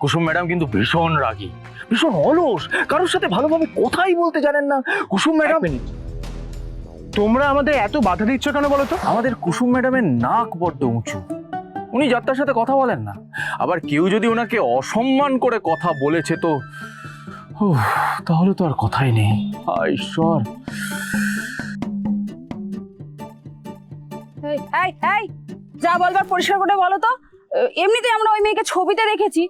কুসুম madam কিন্তু ভীষণ রাগী, ভীষণ অলস, কারোর সাথে ভালোভাবে কথাই বলতে জানেন না। কুসুম ম্যাডাম, তোমরা আমাদের এত বাধা দিচ্ছ কেন বলো তো? আমাদের কুসুম ম্যাডামের নাক বড্ড উঁচু, উনি যাত্রার সাথে কথা বলেন না। আবার কেউ যদি ওনাকে অসম্মান করে কথা বলেছে তো তাহলে তো আর কথাই নেই। হায় ঈশ্বর। এই এই যা বলবার পরিষ্কার করে বলো তো। এমনিতে আমরা ওই মেয়েকে ছবিতে দেখেছি,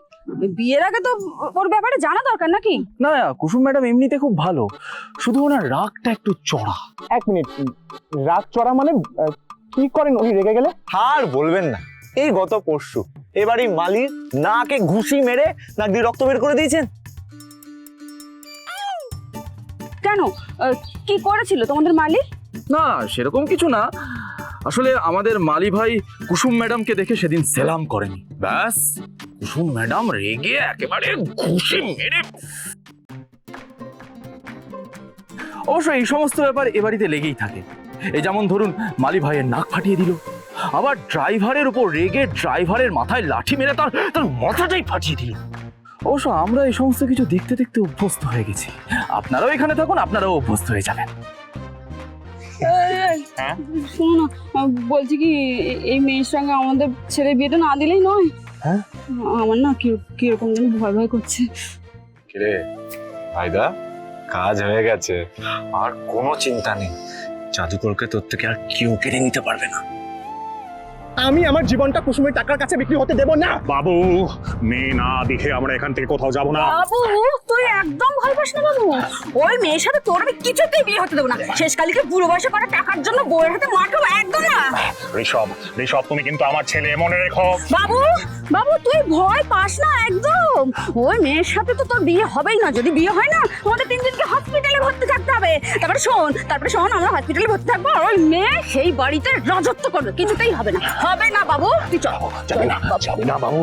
বিয়ের আগে তো ওর ব্যাপারে জানা দরকার নাকি? না, কুসুম ম্যাডাম এমনিতে খুব ভালো, শুধু ওনার রাগটা একটু চড়া। এক মিনিট, রাগ চড়া মানে কি করেন উনি রেগে গেলে? আর বলবেন না, এই গত পরশু এবারই মালির নাকে ঘুষি মেরে নাক দিয়ে রক্ত বের করে দিয়েছেন। কেন, কি করেছিল তোমাদের মালিক? না সেরকম কিছু না, আসলে আমাদের মালি ভাই কুসুম ম্যাডামকে দেখে সেদিন সেলাম করেনি, ব্যাস কুসুম ম্যাডাম রেগে একেবারে ঘুষি মেরে। অবশ্য এই সমস্ত ব্যাপার এ বাড়িতে লেগেই থাকে। এই যেমন ধরুন মালি ভাইয়ের নাক ফাটিয়ে দিল, আবার ড্রাইভারের উপর রেগে ড্রাইভারের মাথায় লাঠি মেরে তার মাথাটাই ফাটিয়ে দিল। অবশ্য আমরা এই সমস্ত কিছু দেখতে দেখতে অভ্যস্ত হয়ে গেছি, আপনারাও এখানে থাকুন, আপনারাও অভ্যস্ত হয়ে যাবেন। শোনো না, বলছি কি এই মেয়ের সঙ্গে আমাদের ছেলে বিয়েটা না দিলেই নয়। হ্যাঁ? আমার না কিরকম যেন ভয় ভয় করছে। কিরে ভাইদা, কাজ হয়ে গেছে, আর কোনো চিন্তা নেই। জাদুকরকে তোর থেকে আর কেউ কেড়ে নিতে পারবে না। আমি আমার জীবনটা কুসুমের টাকার কাছে বিক্রি হতে দেব না। বাবু, মেয়ে না দেখে আমরা এখান থেকে কোথাও যাব না। বাবু তুই একদম ভয় পাস না বাবু, ওই মেয়ের সাথে তোর আমি কিছুতেই বিয়ে হতে দেবো না। শেষকালীকে বুড়ো বয়সে করা টাকার জন্য বউয়ের হাতে মারবো একদম না। ঋষভ, তুমি কিন্তু আমার ছেলে, মনে রেখো। বাবু বাবু তুই ভয় পাস না একদম, ওই মেয়ের সাথে তো তোর বিয়ে হবেই না। যদি বিয়ে হয় না তোমাদের তিনজনকে হসপিটালে ভর্তি থাকতে হবে। তারপরে শোন আমরা হসপিটালে ভর্তি থাকবো, আর ওই মেয়ে সেই বাড়িতে রাজত্ব করবে। কিছুতেই হবে না, হবে না বাবু, তুই চল। যাবে না বাবু,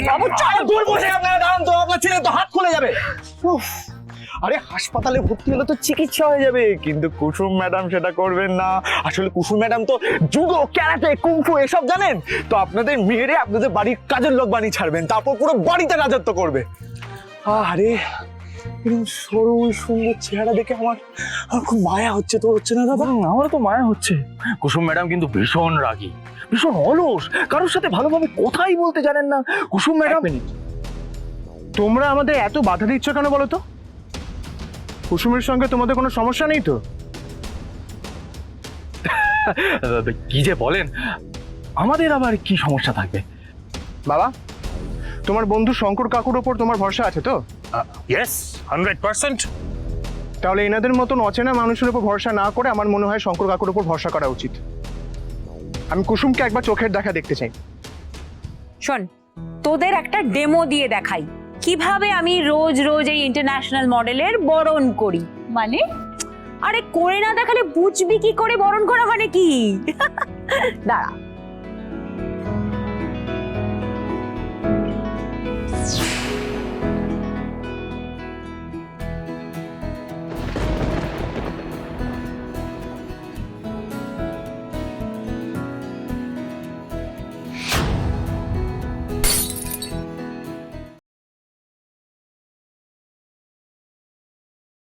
বাবু চল, দূর বসে আপনারা দাঁড়ান তো, আপনার ছেলে তো হাত খুলে যাবে। আরে হাসপাতালে ভর্তি হলে তো চিকিৎসা হয়ে যাবে, কিন্তু কুসুম ম্যাডাম সেটা করবেন না। আসলে কুসুম ম্যাডাম তো জুডো, ক্যারাটে, কুংফু এসব জানেন তো। আপনাদের মেয়েরে আপনাদের বাড়ির কাজের লোক বানিয়ে ছাড়বেন, তারপর পুরো বাড়িতে রাজত্ব করবে। আরে এরকম সরল সুন্দর চেহারা দেখে আমার খুব মায়া হচ্ছে। তো হচ্ছে না দাদা? আমারও তো মায়া হচ্ছে। কুসুম ম্যাডাম কিন্তু ভীষণ রাগী, ভীষণ অলস, কারোর সাথে ভালোভাবে কথাই বলতে জানেন না। কুসুম ম্যাডাম, তোমরা আমাদের এত বাধা দিচ্ছ কেন বলো তো? কুসুমের সঙ্গে তোমাদের কোনো সমস্যা নেই তো? কি যে বলেন, আমাদের আবার কি সমস্যা থাকবে? বাবা, তোমার বন্ধু শঙ্কর কাকুর ওপর তোমার ভরসা আছে তো? ইয়েস, 100%। তাহলে এনাদের মতন অচেনা মানুষের উপর ভরসা না করে আমার মনে হয় শঙ্কর কাকুর উপর ভরসা করা উচিত। আমি কুসুমকে একবার চোখের দেখা দেখতে চাই। শোন, তোদের একটা ডেমো দিয়ে দেখাই কিভাবে আমি রোজ রোজ এই ইন্টারন্যাশনাল মডেলের বরণ করি। মানে আরে করে না দেখালে বুঝবি কি করে বরণ করা মানে কি? দাঁড়া।